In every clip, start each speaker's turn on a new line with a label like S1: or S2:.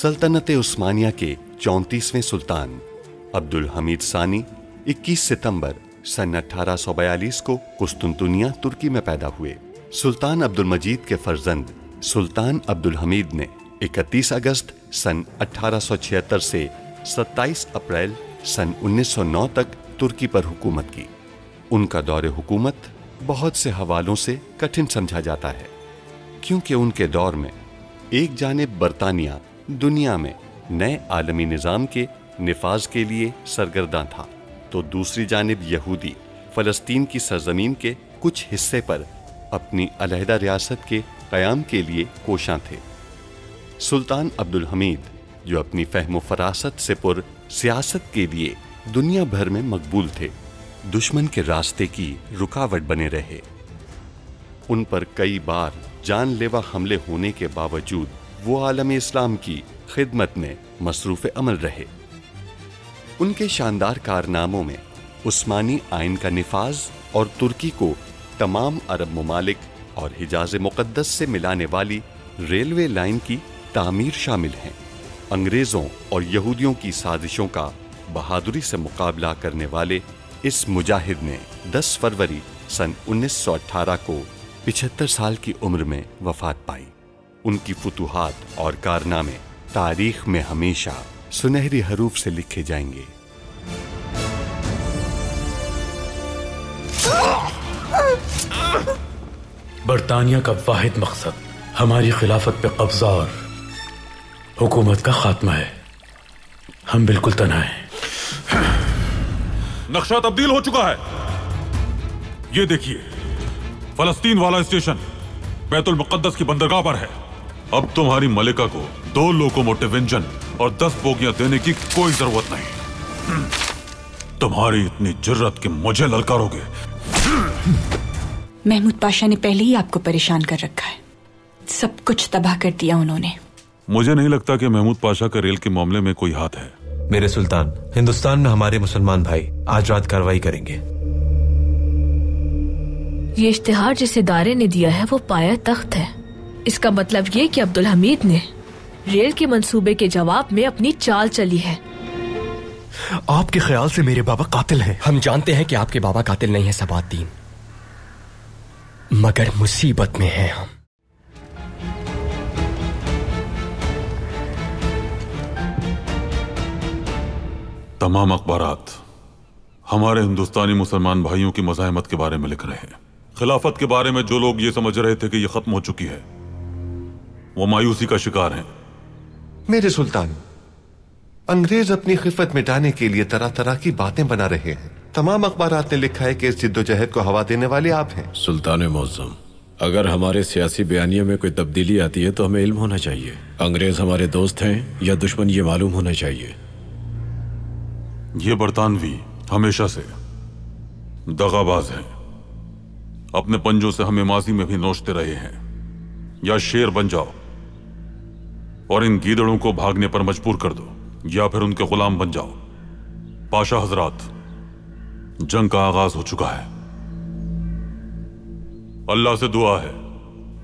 S1: सल्तनत उस्मानिया के 34वें सुल्तान अब्दुल हमीद सानी 21 सितंबर सन 1842 को कुस्तुनतुनिया तुर्की में पैदा हुए। सुल्तान अब्दुल मजीद के फर्जंद सुल्तान अब्दुल हमीद ने 31 अगस्त सन 1876 से 27 अप्रैल सन 1909 तक तुर्की पर हुकूमत की। उनका दौरे हुकूमत बहुत से हवालों से कठिन समझा जाता है, क्योंकि उनके दौर में एक जानिब बरतानिया दुनिया में नए आलमी निज़ाम के निफाज के लिए सरगर्दा था, तो दूसरी जानिब यहूदी फ़लस्तीन की सरजमीन के कुछ हिस्से पर अपनी अलहदा रियासत के क़याम के लिए कोशां थे। सुल्तान अब्दुल हमीद, जो अपनी फ़हम फ़रासत से पुर सियासत के लिए दुनिया भर में मकबूल थे, दुश्मन के रास्ते की रुकावट बने रहे। उन पर कई बार जानलेवा हमले होने के बावजूद वो आलम इस्लाम की खिदमत में मसरूफ़ अमल रहे। उनके शानदार कारनामों में उस्मानी आइन का निफाज और तुर्की को तमाम अरब ममालिक और हिजाज मुक़द्दस से मिलाने वाली रेलवे लाइन की तामीर शामिल हैं। अंग्रेज़ों और यहूदियों की साजिशों का बहादुरी से मुकाबला करने वाले इस मुजाहिद ने 10 फरवरी सन 1918 को 75 साल की उम्र में वफात पाई। उनकी फुतूहात और कारनामे तारीख में हमेशा सुनहरी हरूफ से लिखे जाएंगे।
S2: बरतानिया का वाहिद मकसद हमारी खिलाफत पे कब्जा और हुकूमत का खात्मा है। हम बिल्कुल तन्हा हैं।
S3: नक्शा तब्दील हो चुका है। ये देखिए, फलस्तीन वाला स्टेशन बैतुल मुक़द्दस की बंदरगाह पर है। अब तुम्हारी मलिका को 2 लोकोमोटिव इंजन और 10 बोगियां देने की कोई जरूरत नहीं। तुम्हारी इतनी जुर्रत कि मुझे ललकारोगे।
S4: महमूद पाशा ने पहले ही आपको परेशान कर रखा है। सब कुछ तबाह कर दिया उन्होंने।
S3: मुझे नहीं लगता कि महमूद पाशा का रेल के मामले में कोई हाथ है।
S5: मेरे सुल्तान, हिंदुस्तान में हमारे मुसलमान भाई आज रात कार्रवाई करेंगे।
S6: ये इश्तिहार जिस इदारे ने दिया है वो पाया तख्त है। इसका मतलब ये कि अब्दुल हमीद ने रेल के मंसूबे के जवाब में अपनी चाल चली है।
S7: आपके ख्याल से मेरे बाबा कातिल हैं। हम जानते हैं कि आपके बाबा कातिल नहीं है सबाद्दीन, मगर मुसीबत में हैं हम।
S3: तमाम अखबारात हमारे हिंदुस्तानी मुसलमान भाइयों की मज़ाहमत के बारे में लिख रहे हैं। खिलाफत के बारे में जो लोग ये समझ रहे थे कि ये खत्म हो चुकी है, वो मायूसी का शिकार हैं।
S1: मेरे सुल्तान, अंग्रेज अपनी खिफत मिटाने के लिए तरह तरह की बातें बना रहे हैं। तमाम अखबारात ने लिखा है कि इस जिद्दोजहद को हवा देने वाले आप हैं।
S8: सुल्तान मौज़म, अगर हमारे सियासी बयानियों में कोई तब्दीली आती है तो हमें इल्म होना चाहिए। अंग्रेज हमारे दोस्त हैं या दुश्मन, ये मालूम होना चाहिए।
S3: ये बरतानवी हमेशा से दगाबाज हैं। अपने पंजों से हमें माजी में भी नोचते रहे हैं। या शेर बन जाओ और इन गीदड़ों को भागने पर मजबूर कर दो, या फिर उनके गुलाम बन जाओ। पाशा हजरात, जंग का आगाज हो चुका है। अल्लाह से दुआ है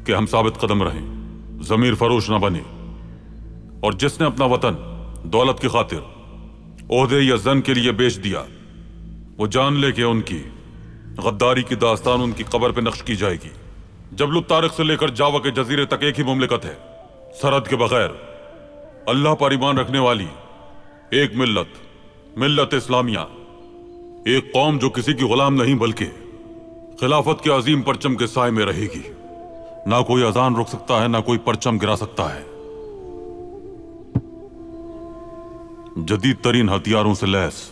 S3: कि हम साबित कदम रहें, जमीर फरोश ना बने, और जिसने अपना वतन दौलत की खातिर ओहदे या जन के लिए बेच दिया, वो जान ले कि उनकी गद्दारी की दास्तान उनकी कब्र पे नक्श की जाएगी। जबलुत तारिक से लेकर जावा के जजीरे तक एक ही मुमलिकत है, सरहद के बगैर अल्लाह पर ईमान रखने वाली एक मिल्लत, मिल्लत इस्लामिया। एक कौम जो किसी की गुलाम नहीं बल्कि खिलाफत के अजीम परचम के साए में रहेगी। ना कोई अजान रोक सकता है, ना कोई परचम गिरा सकता है। जदीद तरीन हथियारों से लैस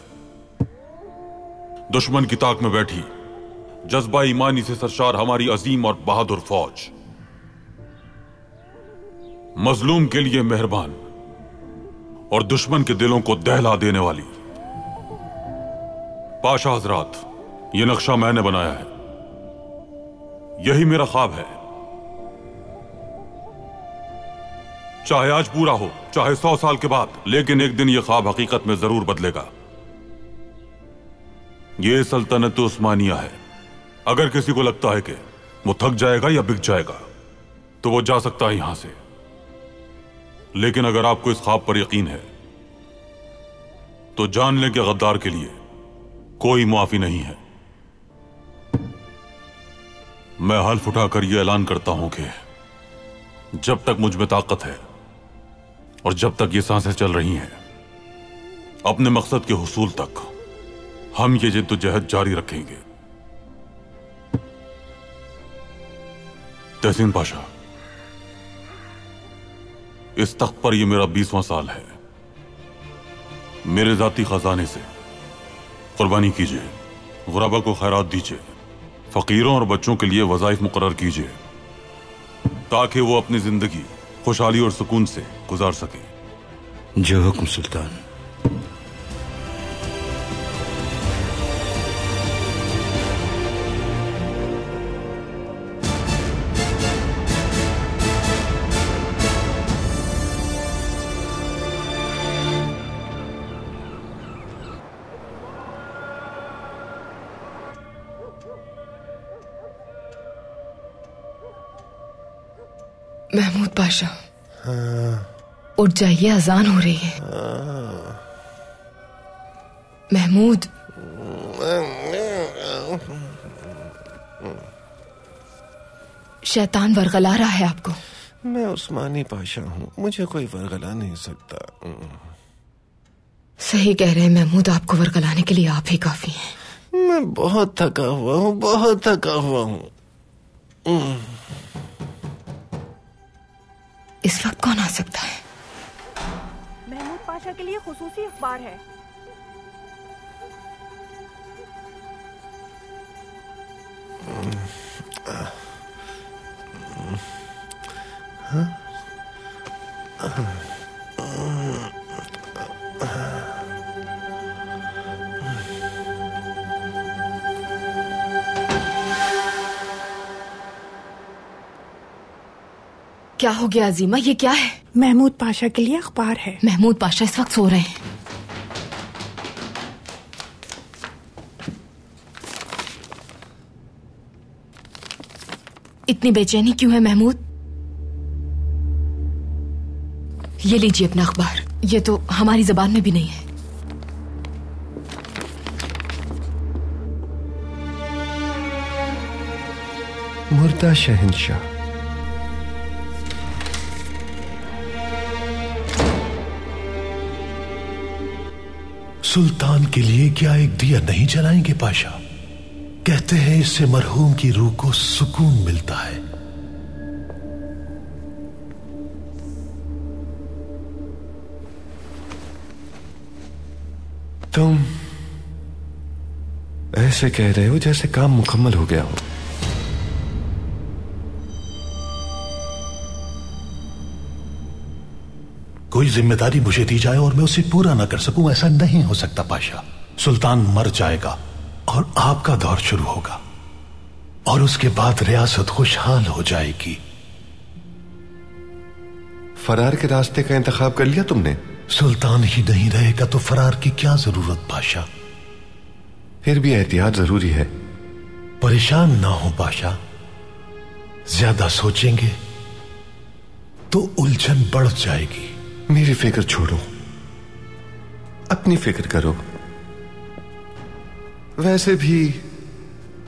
S3: दुश्मन की ताक में बैठी जज्बा ईमानी से सरशार हमारी अजीम और बहादुर फौज, मजलूम के लिए मेहरबान और दुश्मन के दिलों को दहला देने वाली। पाशा हजरात, ये नक्शा मैंने बनाया है। यही मेरा ख्वाब है। चाहे आज पूरा हो, चाहे 100 साल के बाद, लेकिन एक दिन यह ख्वाब हकीकत में जरूर बदलेगा। यह सल्तनत उस्मानिया है। अगर किसी को लगता है कि वो थक जाएगा या बिक जाएगा, तो वो जा सकता है यहां से। लेकिन अगर आपको इस ख्वाब पर यकीन है तो जान लें कि गद्दार के लिए कोई मुआफी नहीं है। मैं हल्फ उठाकर यह ऐलान करता हूं कि जब तक मुझ में ताकत है और जब तक ये सांसें चल रही हैं, अपने मकसद के हुसूल तक हम ये जिद्दोजहद जारी रखेंगे। तहसीन पाशा, इस तख्त पर यह मेरा 20वां साल है। मेरे जाती खजाने से कुर्बानी कीजिए, गुरबा को खैरात दीजिए, फकीरों और बच्चों के लिए वज़ाइफ मुकर्रर कीजिए ताकि वो अपनी जिंदगी खुशहाली और सुकून से गुजार सके।
S9: जो हुक्म सुल्तान।
S10: महमूद पाशा, उठ जाइए, अजान हो रही है। महमूद, शैतान वरगला रहा है आपको।
S11: मैं उस्मानी पाशा हूँ, मुझे कोई वरगला नहीं सकता।
S10: सही कह रहे हैं महमूद, आपको वरगलाने के लिए आप ही काफी हैं।
S11: मैं बहुत थका हुआ हूँ, बहुत थका हुआ हूँ।
S10: इस वक्त कौन आ सकता है?
S12: महमूद पाशा के लिए खुसूसी अखबार है।
S10: क्या हो गया अजीमा, ये क्या है?
S12: महमूद पाशा के लिए अखबार है।
S10: महमूद पाशा इस वक्त सो रहे हैं। इतनी बेचैनी क्यों है महमूद? ये लीजिए अपना अखबार, ये तो हमारी जबान में भी नहीं है।
S11: मुर्दा शहंशाह।
S13: सुल्तान के लिए क्या एक दिया नहीं जलाएंगे पाशा? कहते हैं इससे मरहूम की रूह को सुकून मिलता है।
S11: तुम ऐसे कह रहे हो जैसे काम मुकम्मल हो गया हो।
S13: कोई जिम्मेदारी मुझे दी जाए और मैं उसे पूरा ना कर सकूं, ऐसा नहीं हो सकता पाशा। सुल्तान मर जाएगा और आपका दौर शुरू होगा और उसके बाद रियासत खुशहाल हो जाएगी।
S11: फरार के रास्ते का इंतखाब कर लिया तुमने?
S13: सुल्तान ही नहीं रहेगा तो फरार की क्या जरूरत पाशा?
S11: फिर भी एहतियात जरूरी है।
S13: परेशान ना हो पाशा, ज्यादा सोचेंगे तो उलझन बढ़ जाएगी।
S11: मेरी फिक्र छोड़ो, अपनी फिक्र करो। वैसे भी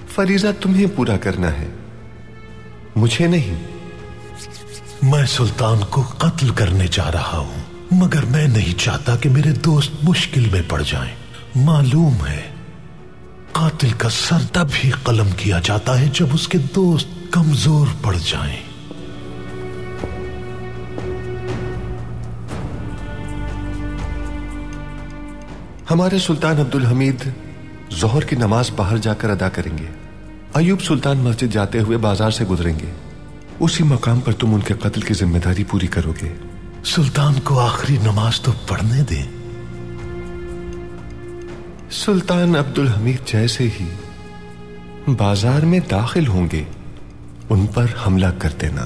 S11: फरीजा तुम्हें पूरा करना है, मुझे नहीं।
S13: मैं सुल्तान को कत्ल करने जा रहा हूं, मगर मैं नहीं चाहता कि मेरे दोस्त मुश्किल में पड़ जाएं। मालूम है कातिल का सर तब ही कलम किया जाता है जब उसके दोस्त कमजोर पड़ जाएं।
S11: हमारे सुल्तान अब्दुल हमीद जोहर की नमाज बाहर जाकर अदा करेंगे। अयूब सुल्तान मस्जिद जाते हुए बाजार से गुजरेंगे। उसी मकाम पर तुम उनके कत्ल की जिम्मेदारी पूरी करोगे।
S13: सुल्तान को आखिरी नमाज तो पढ़ने दें।
S11: सुल्तान अब्दुल हमीद जैसे ही बाजार में दाखिल होंगे उन पर हमला कर देना।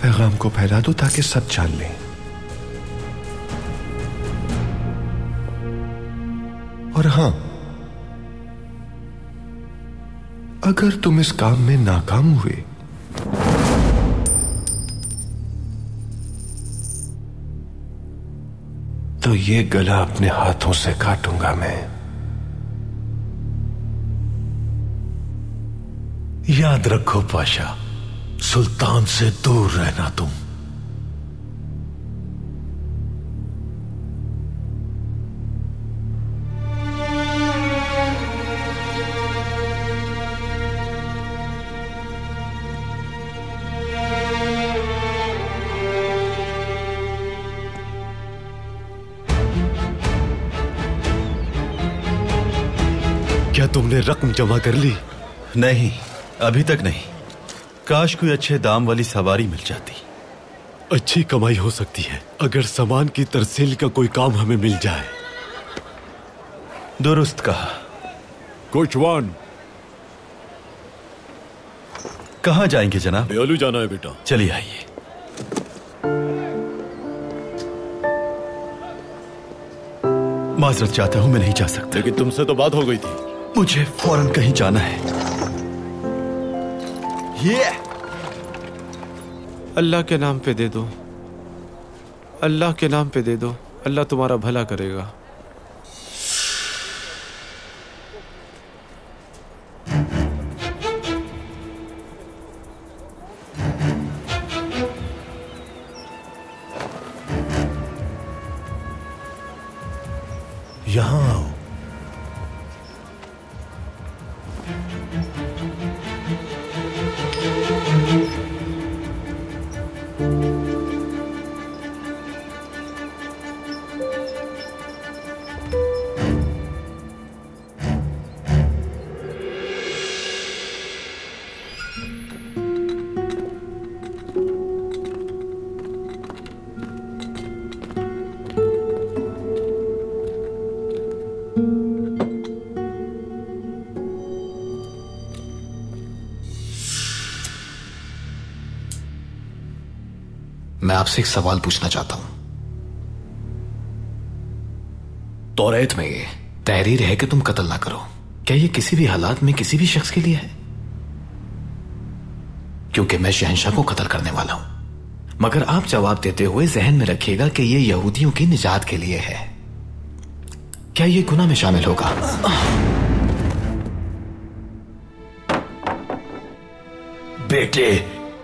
S11: पैगाम को फैला दो ताकि सब जान लें। और हां, अगर तुम इस काम में नाकाम हुए तो ये गला अपने हाथों से काटूंगा मैं।
S13: याद रखो पाशा, सुल्तान से दूर रहना तुम।
S9: क्या तुमने रकम जमा कर ली?
S14: नहीं, अभी तक नहीं। काश कोई अच्छे दाम वाली सवारी मिल जाती।
S9: अच्छी कमाई हो सकती है अगर सामान की तरसील का कोई काम हमें मिल जाए।
S14: दुरुस्त कहा।
S3: कुशवान,
S14: कहाँ जाएंगे जनाब?
S3: बेलू जाना है बेटा।
S14: चलिए आइए। माजरत चाहता हूं, मैं नहीं जा सकता।
S3: लेकिन तुमसे तो बात हो गई थी।
S14: मुझे फौरन कहीं जाना है। ये
S8: अल्लाह के नाम पे दे दो, अल्लाह के नाम पे दे दो, अल्लाह तुम्हारा भला करेगा।
S13: यहां आओ।
S15: मैं आपसे एक सवाल पूछना चाहता हूं। तौरात में ये तहरीर है कि तुम कत्ल ना करो, क्या ये किसी भी हालात में किसी भी शख्स के लिए है? क्योंकि मैं शहंशाह को कत्ल करने वाला हूं। मगर आप जवाब देते हुए जहन में रखिएगा कि ये यहूदियों की निजात के लिए है। क्या ये गुनाह में शामिल होगा?
S13: बेटे,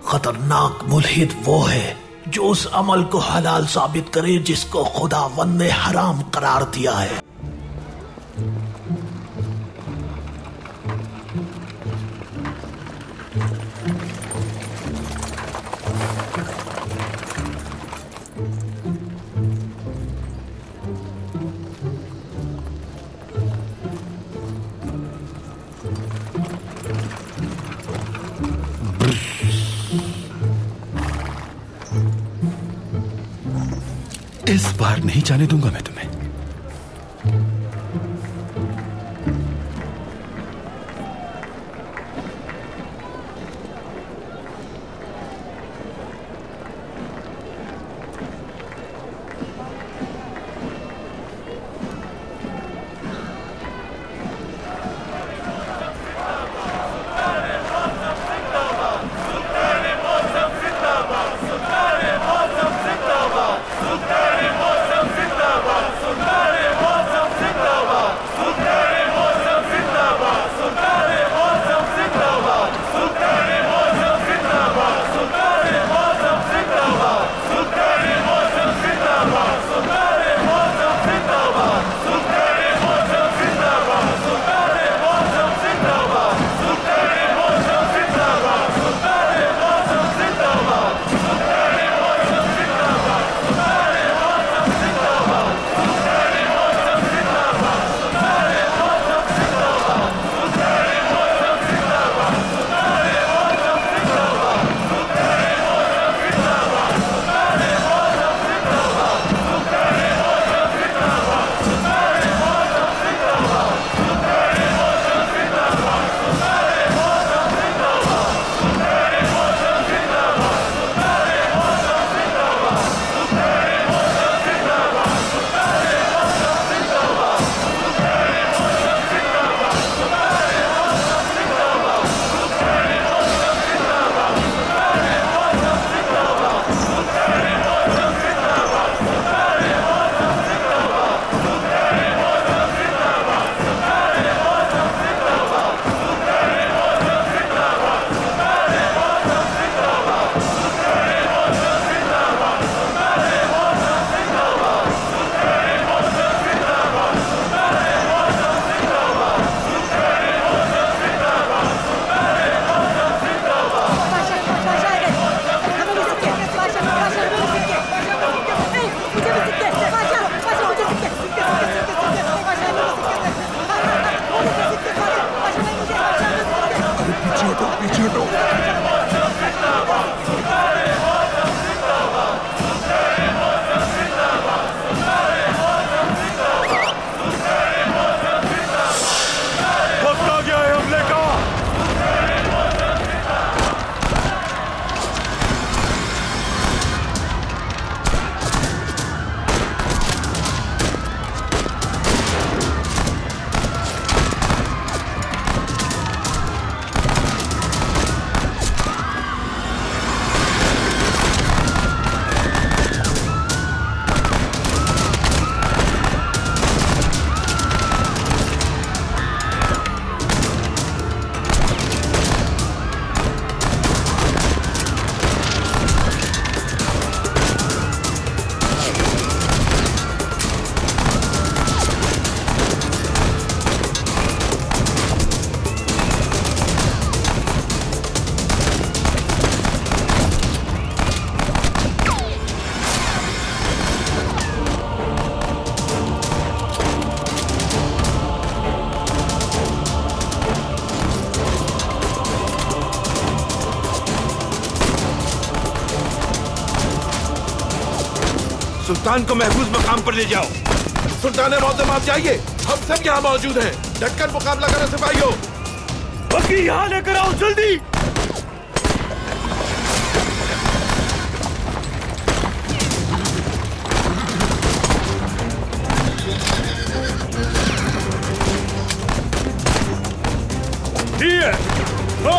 S13: खतरनाक मुल्हिद वो है जो उस अमल को हलाल साबित करे जिसको खुदावंद ने हराम करार दिया है।
S14: इस बार नहीं जाने दूंगा मैं तुम्हें।
S16: सुल्तान को महफूज मकाम पर ले जाओ। सुल्तान मौसम आप जाइए, हम सब यहाँ मौजूद हैं। डटकर मुकाबला करो सिपाहियों।
S17: बग्घी यहाँ लेकर आओ जल्दी। Here! Go!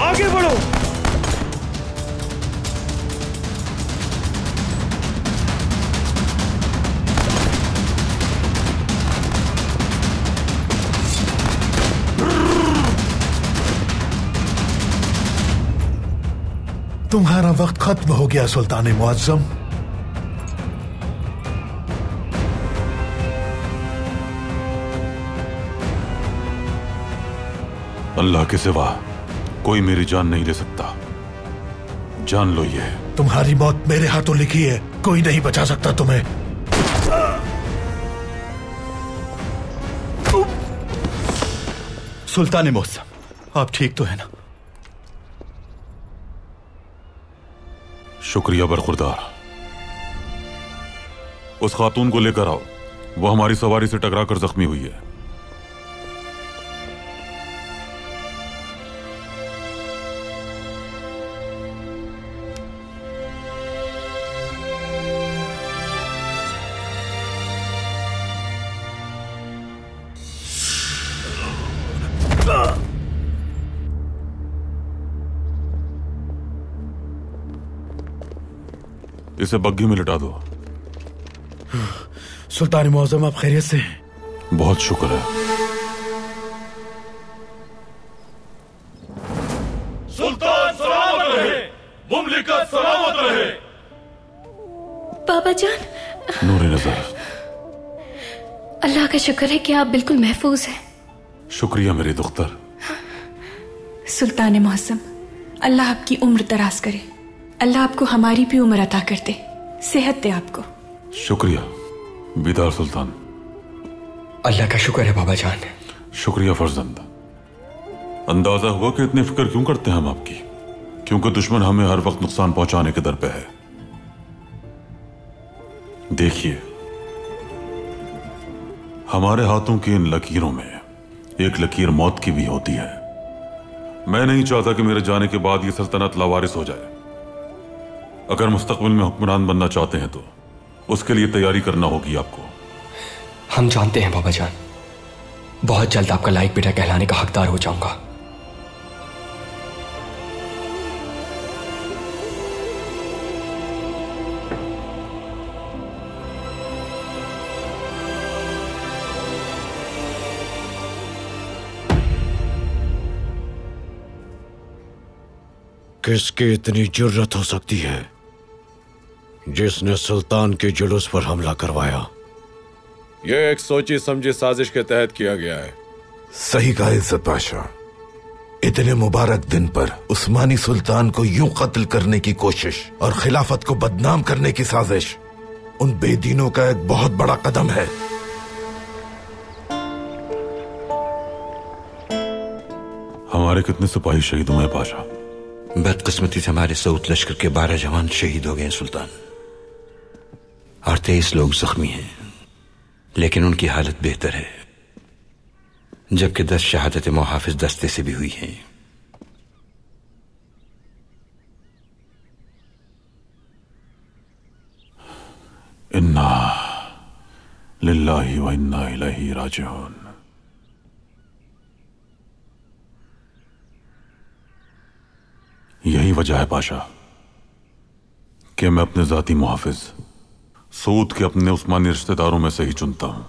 S17: आगे बढ़ो।
S13: तुम्हारा वक्त खत्म हो गया सुल्तान मुअज्जम।
S3: अल्लाह के सिवा कोई मेरी जान नहीं ले सकता, जान लो ये।
S13: तुम्हारी मौत मेरे हाथों लिखी है, कोई नहीं बचा सकता तुम्हें।
S14: सुल्तान मौसम, आप ठीक तो है ना?
S3: शुक्रिया बरखुरदार। उस खातून को लेकर आओ, वो हमारी सवारी से टकराकर जख्मी हुई है। इसे बग्घी में लिटा दो।
S2: सुल्तान मुअज्जम, आप खैरियत से हैं?
S3: बहुत शुक्र है।
S17: सुल्तान सलामत रहे, मुमलिकत सलामत रहे।
S18: बाबा जान,
S3: नूरे नजर,
S18: अल्लाह का शुक्र है कि आप बिल्कुल महफूज हैं।
S3: शुक्रिया मेरी दुख्तर।
S4: सुल्तान मुअज्जम, अल्लाह आपकी उम्र दराज करे। अल्लाह आपको हमारी भी उम्र अता कर दे, सेहत दे आपको।
S3: शुक्रिया बीदार सुल्तान।
S7: अल्लाह का शुक्र है बाबा जान।
S3: शुक्रिया फर्जंद। अंदाजा हुआ कि इतनी फिक्र क्यों करते हैं हम आपकी, क्योंकि दुश्मन हमें हर वक्त नुकसान पहुंचाने के दर पे है। देखिए, हमारे हाथों की इन लकीरों में एक लकीर मौत की भी होती है। मैं नहीं चाहता कि मेरे जाने के बाद यह सल्तनत लावारिस हो जाए। अगर मुस्तकबिल में हुक्मरान बनना चाहते हैं तो उसके लिए तैयारी करना होगी आपको।
S7: हम जानते हैं बाबा जान, बहुत जल्द आपका लायक बेटा कहलाने का हकदार हो जाऊंगा।
S8: किसकी इतनी जुर्रत हो सकती है जिसने सुल्तान के जुलूस पर हमला करवाया?
S19: यह एक सोची समझी साजिश के तहत किया गया है।
S13: सही कहा इज्जत पाशा। इतने मुबारक दिन पर उस्मानी सुल्तान को यूं कत्ल करने की कोशिश और खिलाफत को बदनाम करने की साजिश उन बेदीनों का एक बहुत बड़ा कदम है।
S3: हमारे कितने सिपाही शहीद हुए पाशा?
S15: बदकिस्मती से हमारे सऊद लश्कर के 12 जवान शहीद हो गए सुल्तान, और 23 लोग जख्मी हैं, लेकिन उनकी हालत बेहतर है, जबकि 10 शहादत मुहाफिज दस्ते से भी हुई हैं।
S3: इन्ना लिल्लाहि व इन्ना इलैहि राजिऊन। यही वजह है पाशा कि मैं अपने जाती मुहाफिज सऊद के अपने उस्मानी रिश्तेदारों में से ही चुनता हूं।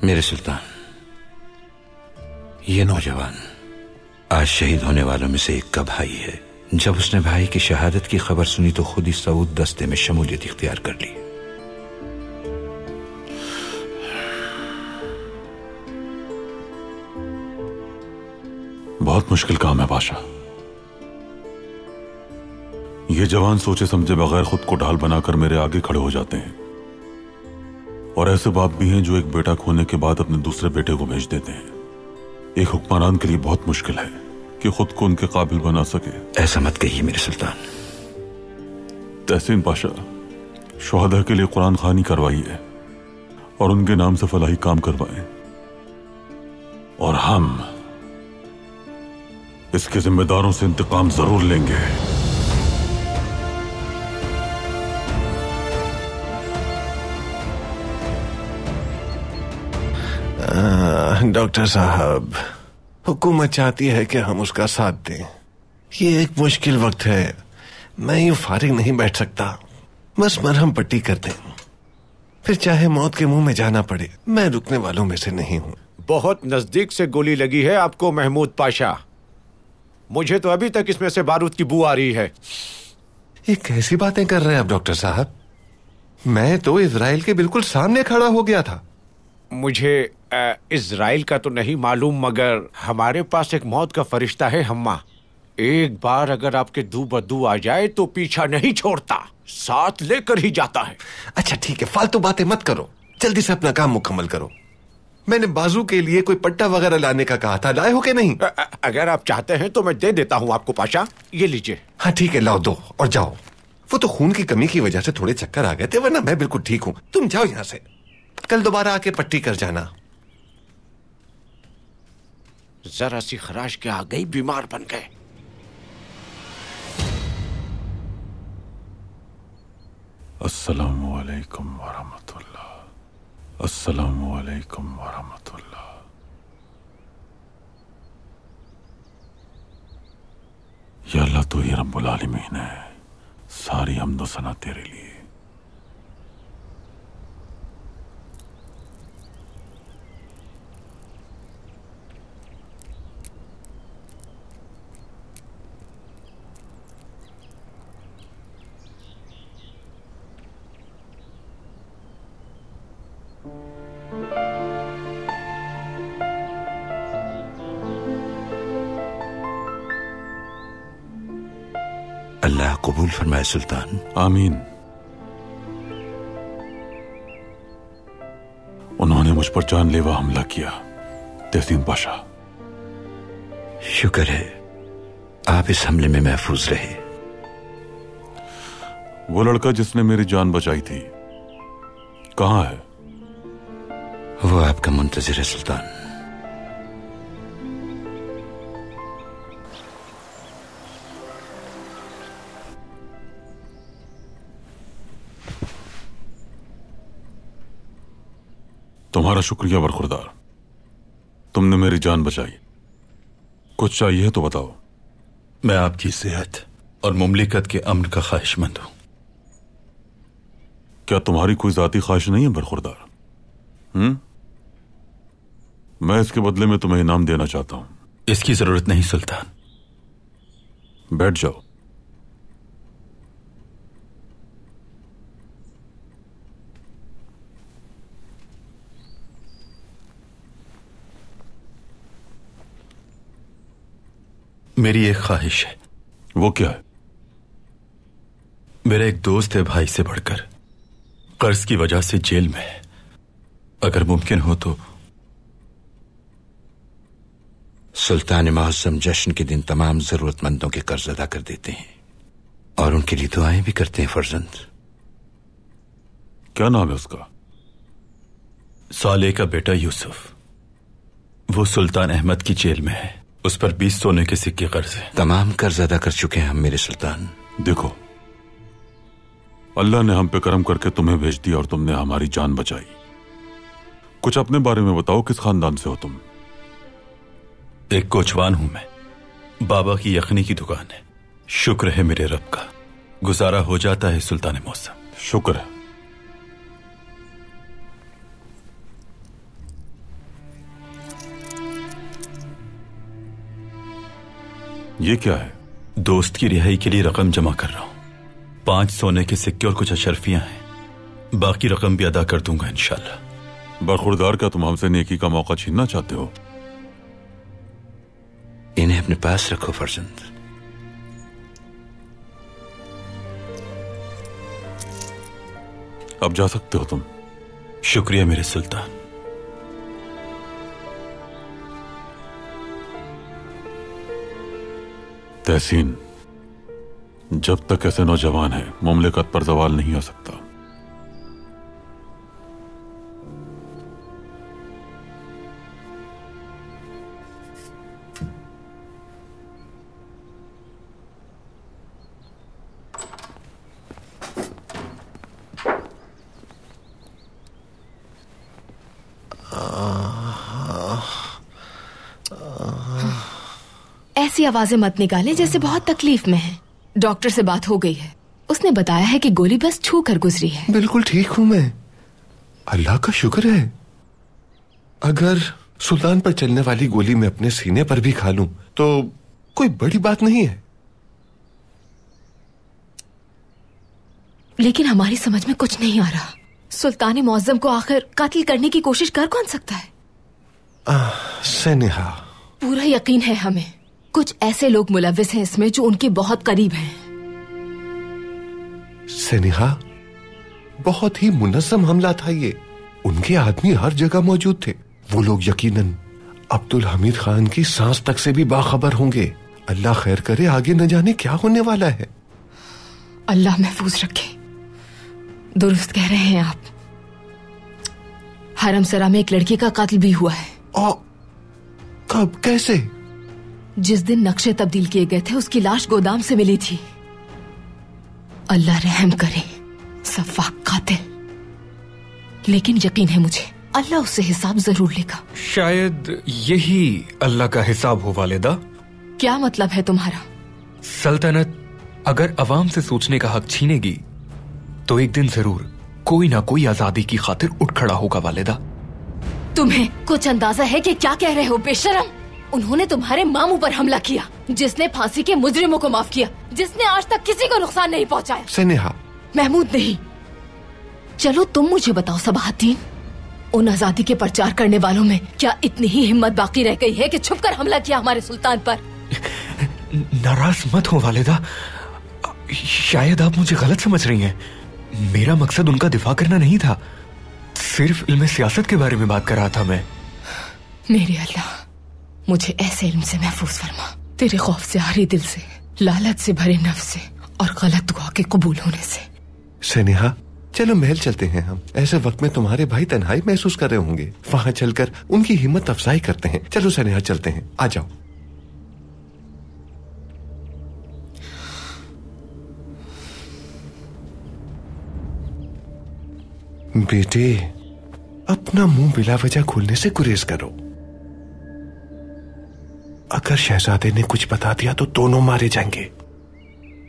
S15: मेरे सुल्तान, ये नौजवान आज शहीद होने वालों में से एक का भाई है। जब उसने भाई की शहादत की खबर सुनी तो खुद ही सऊद दस्ते में शमूलियत इख्तियार कर ली।
S3: बहुत मुश्किल काम है बादशाह। ये जवान सोचे समझे बगैर खुद को ढाल बनाकर मेरे आगे खड़े हो जाते हैं, और ऐसे बाप भी हैं जो एक बेटा खोने के बाद अपने दूसरे बेटे को भेज देते हैं। एक हुक्मरान के लिए बहुत मुश्किल है कि खुद को उनके काबिल बना सके।
S15: ऐसा मत कहिए मेरे सुल्तान।
S3: तहसीन पाशा, शुहदा के लिए कुरान खानी करवाइए और उनके नाम से फलाही काम करवाएं, और हम इसके जिम्मेदारों से इंतकाम जरूर लेंगे।
S11: डॉक्टर साहब, हुकूमत चाहती है कि हम उसका साथ दें। ये एक मुश्किल वक्त है, मैं यूं फारिग नहीं बैठ सकता। बस मरहम पट्टी कर दें, फिर चाहे मौत के मुंह में जाना पड़े। मैं रुकने वालों में से नहीं हूं।
S20: बहुत नजदीक से गोली लगी है आपको महमूद पाशा। मुझे तो अभी तक इसमें से बारूद की बू आ रही है।
S11: ये कैसी बातें कर रहे हैं आप डॉक्टर साहब? मैं तो इजराइल के बिल्कुल सामने खड़ा हो गया था।
S20: मुझे इजराइल का तो नहीं मालूम, मगर हमारे पास एक मौत का फरिश्ता है हम्मा। एक बार अगर आपके दू बदू आ जाए तो पीछा नहीं छोड़ता, साथ लेकर ही जाता है।
S11: अच्छा ठीक है, फालतू बातें मत करो, जल्दी से अपना काम मुकम्मल करो। मैंने बाजू के लिए कोई पट्टा वगैरह लाने का कहा था, लाए हो कि नहीं?
S20: अगर आप चाहते हैं तो मैं दे देता हूँ आपको पाशा, ये लीजिए।
S11: हाँ ठीक है, लाओ दो और जाओ। वो तो खून की कमी की वजह से थोड़े चक्कर आ गए थे, वरना मैं बिल्कुल ठीक हूँ। तुम जाओ यहाँ से, कल दोबारा आके पट्टी कर जाना।
S20: जरा सी खराश के आ गई, बीमार बन गए।
S3: अस्सलामु अलैकुम वरहमतुल्लाह। अस्सलामु अलैकुम वरहमतुल्लाह। या अल्लाह, तो ही रब्बुल आलमीन है, सारी हम्द व सना तेरे लिए।
S15: अल्लाह कबूल फरमाए सुल्तान।
S3: आमीन। उन्होंने मुझ पर जानलेवा हमला किया तहसीन पाशा।
S15: शुक्र है आप इस हमले में महफूज रहे।
S3: वो लड़का जिसने मेरी जान बचाई थी कहाँ है?
S15: वो आपका मुंतजिर है सुल्तान।
S3: तुम्हारा शुक्रिया बरखुरदार, तुमने मेरी जान बचाई। कुछ चाहिए तो बताओ।
S14: मैं आपकी सेहत और मुमलिकत के अमन का ख्वाहिशमंद हूं।
S3: क्या तुम्हारी कोई जाती ख्वाहिश नहीं है बरखुरदार? मैं इसके बदले में तुम्हें इनाम देना चाहता हूं।
S14: इसकी जरूरत नहीं सुल्तान।
S3: बैठ जाओ।
S14: मेरी एक ख्वाहिश है।
S3: वो क्या है?
S14: मेरा एक दोस्त है भाई से बढ़कर, कर्ज की वजह से जेल में है। अगर मुमकिन हो तो।
S15: सुल्तान मुअज़्ज़म जश्न के दिन तमाम जरूरतमंदों के कर्ज अदा कर देते हैं और उनके लिए दुआएं भी करते हैं फर्जंद।
S3: क्या नाम है उसका?
S14: साले का बेटा यूसुफ। वो सुल्तान अहमद की जेल में है। उस पर 20 सोने के सिक्के कर्ज है।
S15: तमाम कर्ज अदा कर चुके हैं हम मेरे सुल्तान।
S3: देखो, अल्लाह ने हम पे करम करके तुम्हें भेज दिया और तुमने हमारी जान बचाई। कुछ अपने बारे में बताओ, किस खानदान से हो तुम?
S14: एक कोचवान हूं मैं। बाबा की यखनी की दुकान है। शुक्र है मेरे रब का, गुजारा हो जाता है सुल्तान मौसम।
S3: शुक्र है। ये क्या है?
S14: दोस्त की रिहाई के लिए रकम जमा कर रहा हूं। 5 सोने के सिक्के और कुछ अशरफियां हैं। बाकी रकम भी अदा कर दूंगा इंशाल्लाह।
S3: बरखुरदार, क्या तुम हमसे नेकी का मौका छीनना चाहते हो?
S15: इन्हें अपने पास रखो फर्जंद।
S3: अब जा सकते हो तुम।
S14: शुक्रिया मेरे सुल्तान।
S3: तहसीन, जब तक ऐसे नौजवान हैं, मुमलिकत पर जवाल नहीं आ सकता।
S10: ऐसी आवाजें मत निकालें जैसे बहुत तकलीफ में हैं। डॉक्टर से बात हो गई है, उसने बताया है कि गोली बस छू कर गुजरी है।
S11: बिल्कुल ठीक हूं मैं, अल्लाह का शुक्र है। अगर सुल्तान पर चलने वाली गोली मैं अपने सीने पर भी खा लूं तो कोई बड़ी बात नहीं है।
S10: लेकिन हमारी समझ में कुछ नहीं आ रहा। सुल्तान मुअज्जम को आखिर कत्ल करने की कोशिश कर कौन सकता है?
S11: सनेहा,
S10: पूरा यकीन है हमें कुछ ऐसे लोग मुलव्विस हैं इसमें जो उनके बहुत करीब हैं।
S11: सनेहा, बहुत ही मुनज़्ज़म हमला था ये। उनके आदमी हर जगह मौजूद थे। वो लोग यकीनन अब्दुल हमीद खान की सांस तक से भी बाखबर होंगे। अल्लाह खैर करे, आगे न जाने क्या होने वाला है।
S10: अल्लाह महफूज रखे। दुरुस्त कह रहे हैं आप। हरम सरा में एक लड़की का कत्ल भी हुआ है।
S11: कब, कैसे?
S10: जिस दिन नक्शे तब्दील किए गए थे उसकी लाश गोदाम से मिली थी। अल्लाह रहम करे, सफाक कातिल। लेकिन यकीन है मुझे अल्लाह उससे हिसाब जरूर लेगा।
S7: शायद यही अल्लाह का हिसाब हो वालिदा।
S10: क्या मतलब है तुम्हारा?
S7: सल्तनत अगर अवाम से सोचने का हक छीनेगी तो एक दिन जरूर कोई ना कोई आजादी की खातिर उठ खड़ा होगा वालिदा।
S10: तुम्हें कुछ अंदाजा है कि क्या कह रहे हो बेशरम? उन्होंने तुम्हारे मामू पर हमला किया, जिसने फांसी के मुजरिमों को माफ किया, जिसने आज तक किसी को नुकसान नहीं पहुंचाया।
S11: सनेहा,
S10: महमूद नहीं। चलो तुम मुझे बताओ सबाहद्दीन, उन आजादी के प्रचार करने वालों में क्या इतनी ही हिम्मत बाकी रह गई है कि छुपकर हमला किया हमारे सुल्तान पर?
S7: नाराज मत हो वालिदा, शायद आप मुझे गलत समझ रही हैं। मेरा मकसद उनका दिफा करना नहीं था, सिर्फ इल्म सियासत के बारे में बात कर रहा था मैं।
S10: मेरे अल्लाह, मुझे ऐसे इल्म से महफूज फरमा, तेरे खौफ से, हारी दिल से, लालच से भरे नफ्स से और गलत दुआ के कबूल होने से।
S11: सनेहा, चलो महल चलते हैं हम। ऐसे वक्त में तुम्हारे भाई तन्हाई महसूस कर रहे होंगे। वहां चलकर उनकी हिम्मत अफजाई करते हैं। चलो सनेहा, चलते हैं, आ जाओ। बेटे, अपना मुंह बिला वजह खोलने से गुरेज करो। अगर शहजादे ने कुछ बता दिया तो दोनों मारे जाएंगे।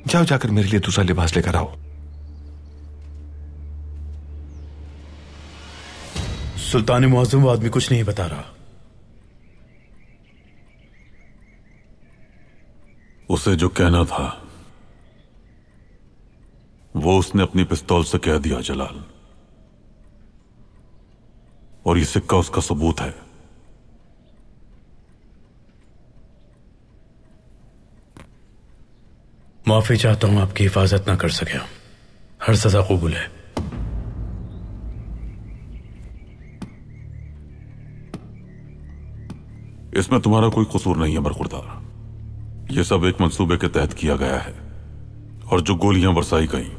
S11: जाओ, जाकर मेरे लिए दूसरा लिबास लेकर आओ।
S2: सुल्तान मुअज्जम, वो आदमी कुछ नहीं बता रहा।
S3: उसे जो कहना था वो उसने अपनी पिस्तौल से कह दिया जलाल, और ये सिक्का उसका सबूत है।
S2: माफी चाहता हूं, आपकी हिफाजत ना कर सके। हर सजा कबूल है।
S3: इसमें तुम्हारा कोई कसूर नहीं है बरखुरदार। यह सब एक मंसूबे के तहत किया गया है, और जो गोलियां बरसाई गईं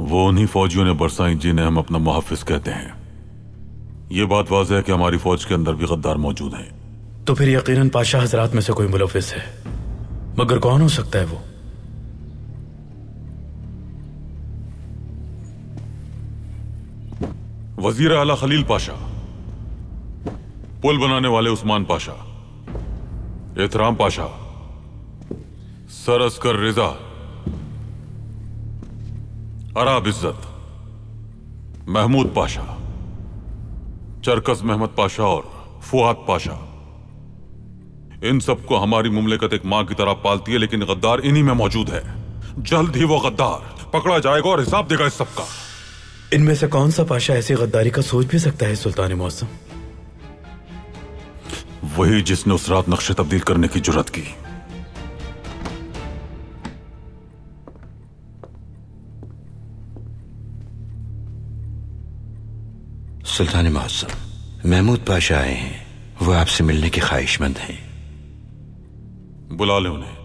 S3: वो उन्हीं फौजियों ने बरसाई जिन्हें हम अपना मुहाफिज कहते हैं। यह बात वाज़ेह है कि हमारी फौज के अंदर भी गद्दार मौजूद हैं।
S2: तो फिर यकीनन पाशा हजरात में से कोई मुलव्विस है, मगर कौन हो सकता है वो?
S3: वजीर आला खलील पाशा, पुल बनाने वाले उस्मान पाशा, एहतराम पाशा, सर अस्कर रिजा, अराब इज्जत, महमूद पाशा, चरकस महमद पाशा और फुआद पाशा, इन सबको हमारी मुमलिकत एक मां की तरह पालती है, लेकिन गद्दार इन्हीं में मौजूद है। जल्द ही वो गद्दार पकड़ा जाएगा और हिसाब देगा इस सबका।
S2: इनमें से कौन सा पाशा ऐसी गद्दारी का सोच भी सकता है सुल्तान मौसम?
S3: वही जिसने उस रात नक्शे तब्दील करने की जुर्रत की।
S15: सुल्तान मौसम, महमूद पाशा आए हैं, वो आपसे मिलने के ख्वाहिशमंद हैं।
S3: बुला ले उन्हें।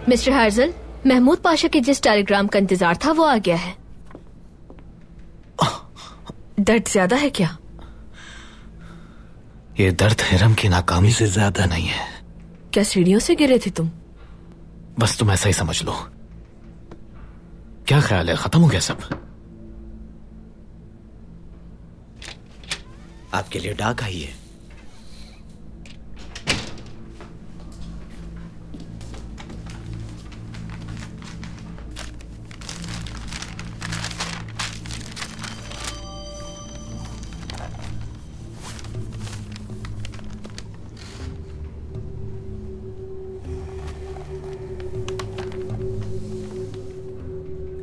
S6: मिस्टर हार्जल, महमूद पाशा के जिस टेलीग्राम का इंतजार था वो आ गया है। दर्द ज्यादा है क्या?
S7: ये दर्द हिरम की नाकामी से ज्यादा नहीं है।
S6: क्या सीढ़ियों से गिरे थे तुम?
S7: बस तुम ऐसा ही समझ लो। क्या ख्याल है, खत्म हो गया सब?
S21: आपके लिए डाक आई है।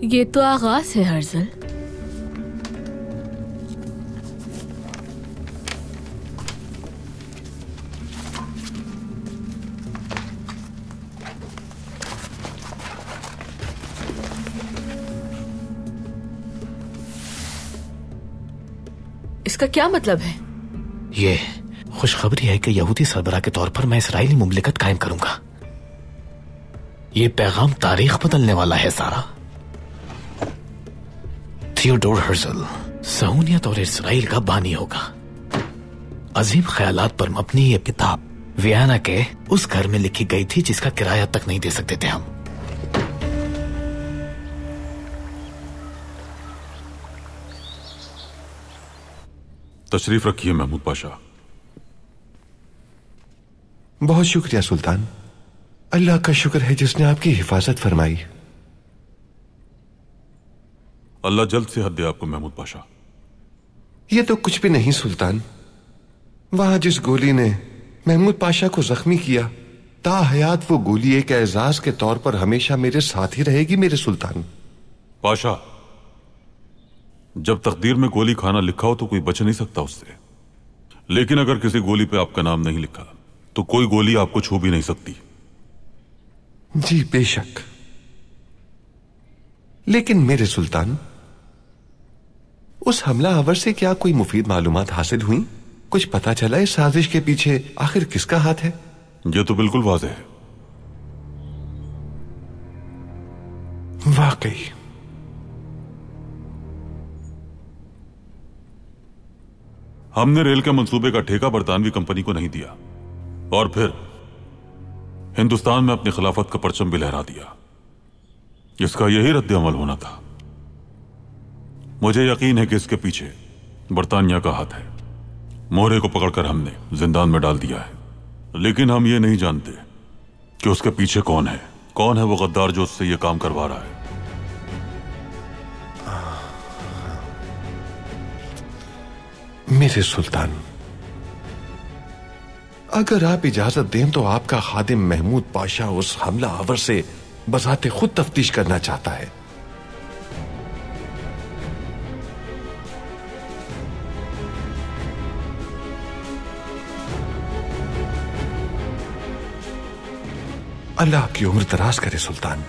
S6: ये तो आगाज है हर्जल। इसका क्या मतलब है?
S7: ये खुशखबरी है कि यहूदी सरबराह के तौर पर मैं इसराइली मुमलिकत कायम करूंगा। ये पैगाम तारीख बदलने वाला है सारा। थियोडोर हर्जल सहूनियत और इसराइल का बानी होगा। अजीब ख्यालात पर मबनी ये किताब वियना के उस घर में लिखी गई थी जिसका किराया तक नहीं दे सकते थे हम।
S3: तशरीफ रखिए महमूद पाशा।
S11: बहुत शुक्रिया सुल्तान। अल्लाह का शुक्र है जिसने आपकी हिफाजत फरमाई।
S3: अल्लाह जल्द सेहत दे आपको महमूद पाशा।
S11: ये तो कुछ भी नहीं सुल्तान। वहां जिस गोली ने महमूद पाशा को जख्मी किया, ताहयात वो गोली एक एजाज के तौर पर हमेशा मेरे साथ ही रहेगी मेरे सुल्तान।
S3: पाशा, जब तकदीर में गोली खाना लिखा हो तो कोई बच नहीं सकता उससे, लेकिन अगर किसी गोली पे आपका नाम नहीं लिखा तो कोई गोली आपको छू भी नहीं सकती।
S11: जी बेशक, लेकिन मेरे सुल्तान, उस हमला आवर से क्या कोई मुफीद मालूमात हासिल हुई? कुछ पता चला इस साजिश के पीछे आखिर किसका हाथ है?
S3: यह तो बिल्कुल वाज़ेह है।
S11: वाकई
S3: हमने रेल के मंसूबे का ठेका बरतानवी कंपनी को नहीं दिया और फिर हिंदुस्तान में अपनी खिलाफत का परचम भी लहरा दिया। इसका यही रद्द अमल होना था। मुझे यकीन है कि इसके पीछे बरतानिया का हाथ है। मोहरे को पकड़कर हमने जिंदान में डाल दिया है, लेकिन हम ये नहीं जानते कि उसके पीछे कौन है। कौन है वो गद्दार जो उससे ये काम करवा रहा है?
S11: मेरे सुल्तान, अगर आप इजाजत दें तो आपका खादिम महमूद पाशा उस हमला आवर से बजाते खुद तफ्तीश करना चाहता है। अल्लाह की उम्र दराज करे सुल्तान।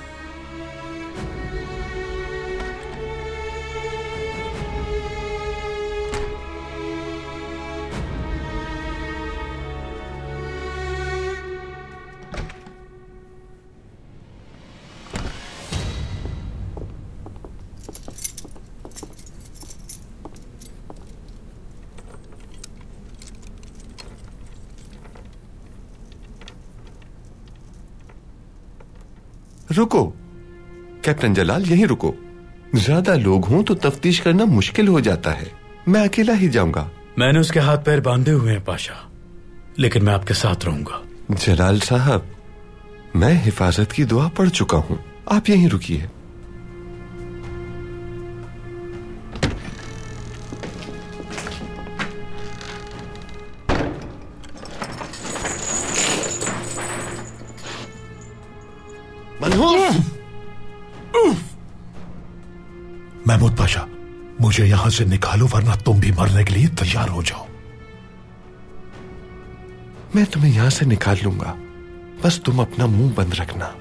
S11: रुको कैप्टन जलाल, यहीं रुको। ज्यादा लोग हों तो तफ्तीश करना मुश्किल हो जाता है। मैं अकेला ही जाऊंगा।
S2: मैंने उसके हाथ पैर बांधे हुए हैं पाशा, लेकिन मैं आपके साथ रहूंगा।
S11: जलाल साहब, मैं हिफाजत की दुआ पढ़ चुका हूं, आप यहीं रुकिए।
S13: महमूद पाशा, मुझे यहां से निकालो वरना तुम भी मरने के लिए तैयार हो जाओ।
S11: मैं तुम्हें यहां से निकाल लूंगा, बस तुम अपना मुंह बंद रखना।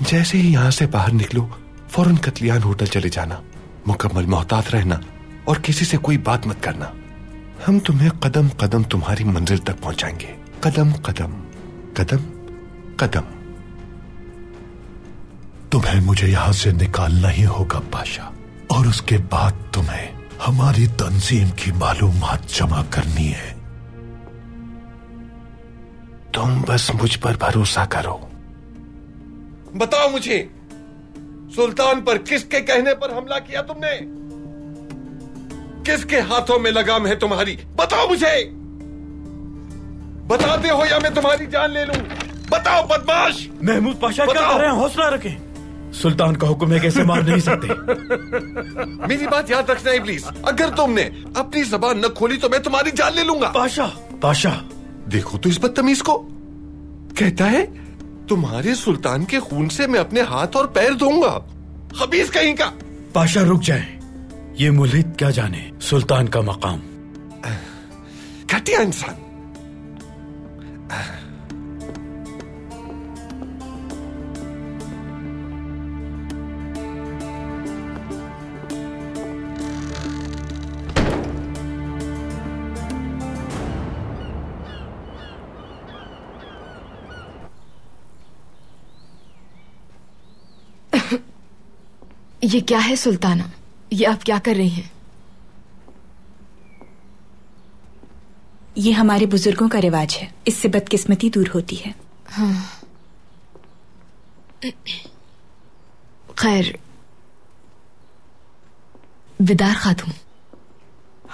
S11: जैसे ही यहां से बाहर निकलो फौरन कतलियान होटल चले जाना, मुकम्मल मोहतात रहना और किसी से कोई बात मत करना। हम तुम्हें कदम कदम तुम्हारी मंजिल तक पहुंचाएंगे, कदम कदम कदम कदम।
S13: तुम्हें मुझे यहां से निकालना ही होगा पाशा, और उसके बाद तुम्हें हमारी तंजीम की मालूमात जमा करनी है।
S11: तुम बस मुझ पर भरोसा करो। बताओ मुझे, सुल्तान पर किसके कहने पर हमला किया तुमने? किसके हाथों में लगाम है तुम्हारी? बताओ मुझे। बताते हो या मैं तुम्हारी जान ले लूं? बताओ बदमाश।
S2: महमूद पाशा क्या कर रहे हैं? हौसला रखें। सुल्तान का हुक्म है, कैसे मार नहीं सकते।
S11: मेरी बात याद रखना इब्लीस, अगर तुमने अपनी जबान न खोली तो मैं तुम्हारी जान ले लूंगा।
S2: पाशा, पाशा
S11: देखो तो इस बदतमीज को, कहता है तुम्हारे सुल्तान के खून से मैं अपने हाथ और पैर धोऊंगा। खबीस कहीं का।
S2: पाशा रुक जाए, ये मुल्हिद क्या जाने सुल्तान का मकाम।
S11: घटिया इंसान।
S10: ये क्या है सुल्ताना? ये आप क्या कर रही हैं?
S4: ये हमारे बुजुर्गों का रिवाज है, इससे बदकिस्मती दूर होती है।
S10: हाँ। खैर, विदार खातून,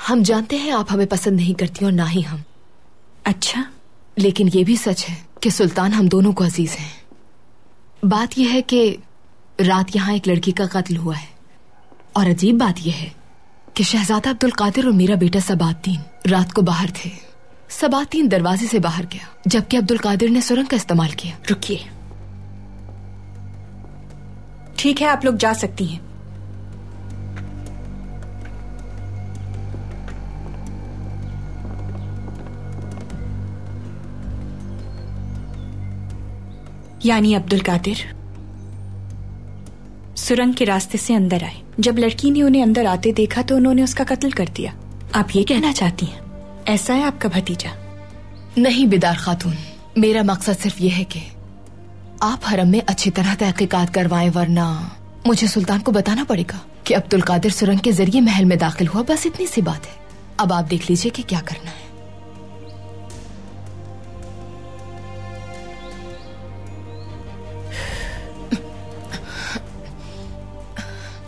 S10: हम जानते हैं आप हमें पसंद नहीं करती और ना ही हम।
S4: अच्छा,
S10: लेकिन ये भी सच है कि सुल्तान हम दोनों को अजीज हैं। बात यह है कि रात यहां एक लड़की का कत्ल हुआ है, और अजीब बात यह है कि शहजादा अब्दुल कादिर और मेरा बेटा सबातीन रात को बाहर थे। सबातीन दरवाजे से बाहर गया, जबकि अब्दुल कादिर ने सुरंग का इस्तेमाल किया।
S4: रुकिए, ठीक है, आप लोग जा सकती हैं। यानी अब्दुल कादिर सुरंग के रास्ते से अंदर आए। जब लड़की ने उन्हें अंदर आते देखा तो उन्होंने उसका कत्ल कर दिया। आप ये कहना चाहती हैं ऐसा है आपका भतीजा?
S10: नहीं बिदार खातून, मेरा मकसद सिर्फ ये है कि आप हरम में अच्छी तरह तहकीकात करवाएं, वरना मुझे सुल्तान को बताना पड़ेगा कि अब्दुल कादिर सुरंग के जरिए महल में दाखिल हुआ। बस इतनी सी बात है। अब आप देख लीजिए कि क्या करना है।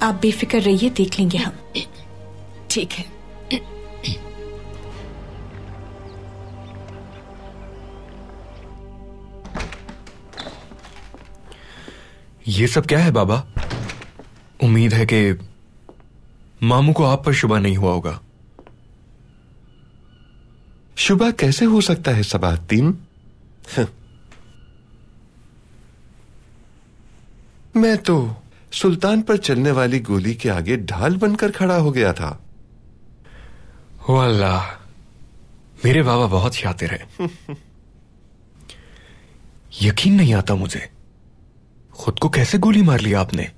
S4: आप बेफिक्र रहिए, देख लेंगे हम।
S10: ठीक है।
S7: ये सब क्या है बाबा? उम्मीद है कि मामू को आप पर शुबा नहीं हुआ होगा।
S11: शुबा कैसे हो सकता है सबातीन? मैं तो सुल्तान पर चलने वाली गोली के आगे ढाल बनकर खड़ा हो गया था।
S7: ओ अल्लाह, मेरे बाबा बहुत शातिर है। यकीन नहीं आता मुझे, खुद को कैसे गोली मार लिया आपने?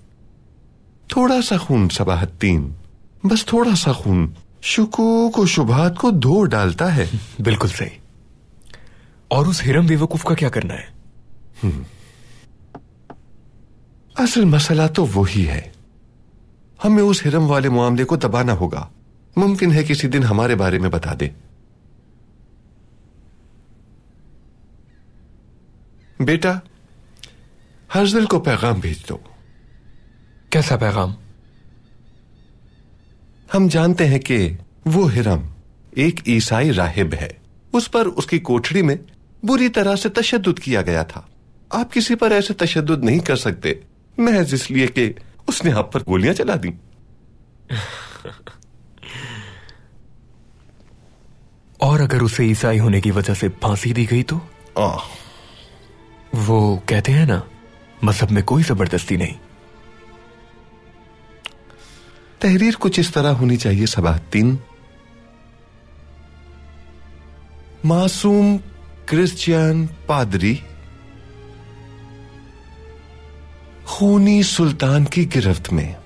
S11: थोड़ा सा खून सबाहत्तीन, बस थोड़ा सा खून शुकूक और शुबहात को धो डालता है।
S7: बिल्कुल सही। और उस हिरम बेवकूफ का क्या करना है?
S11: असल मसला तो वही है, हमें उस हिरम वाले मामले को दबाना होगा। मुमकिन है किसी दिन हमारे बारे में बता दे। बेटा, हर्जल को पैगाम भेज दो।
S7: कैसा पैगाम?
S11: हम जानते हैं कि वो हिरम एक ईसाई राहिब है। उस पर उसकी कोठरी में बुरी तरह से तशद्दुद किया गया था। आप किसी पर ऐसे तशद्दुद नहीं कर सकते महज इसलिए कि उसने आप पर गोलियां चला दी।
S7: और अगर उसे ईसाई होने की वजह से फांसी दी गई तो? वो कहते हैं ना, मजहब में कोई जबरदस्ती नहीं।
S11: तहरीर कुछ इस तरह होनी चाहिए सबाहतीन। मासूम क्रिश्चियन पादरी खूनी सुल्तान की गिरफ्त में।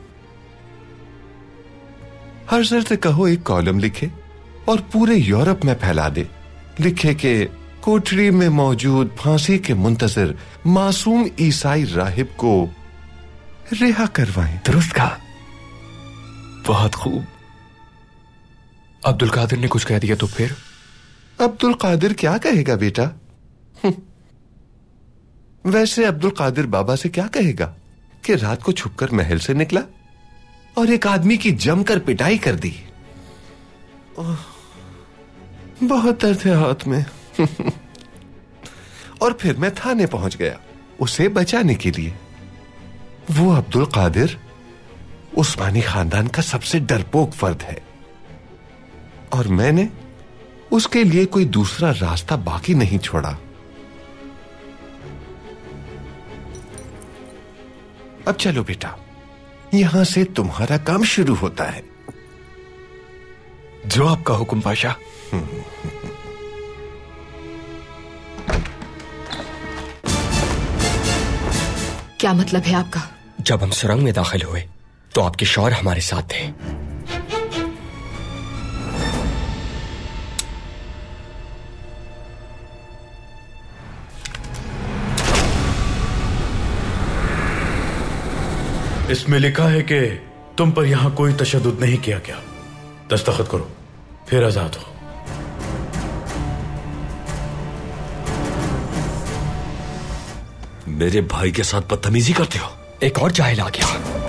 S11: हर जर से कहो एक कॉलम लिखे और पूरे यूरोप में फैला दे। लिखे कि कोठरी में मौजूद फांसी के मुंतजर मासूम ईसाई राहिब को रिहा करवाएं।
S7: दुरुस्त कहा, बहुत खूब। अब्दुल कादिर ने कुछ कह दिया तो फिर?
S11: अब्दुल कादिर क्या कहेगा बेटा? वैसे अब्दुल कादिर बाबा से क्या कहेगा कि रात को छुपकर महल से निकला और एक आदमी की जमकर पिटाई कर दी। बहुत दर्द है हाथ में। और फिर मैं थाने पहुंच गया उसे बचाने के लिए। वो अब्दुल कादिर उस्मानी खानदान का सबसे डरपोक फर्द है और मैंने उसके लिए कोई दूसरा रास्ता बाकी नहीं छोड़ा। अब चलो बेटा, यहां से तुम्हारा काम शुरू होता है।
S7: जो आपका हुक्म पाशा।
S10: क्या मतलब है आपका?
S21: जब हम सुरंग में दाखिल हुए तो आपके शौहर हमारे साथ थे।
S2: इसमें लिखा है कि तुम पर यहां कोई तशद्दुद नहीं किया गया। दस्तखत करो, फिर आजाद हो।
S21: मेरे भाई के साथ बदतमीजी करते हो? एक और जाहिल आ गया।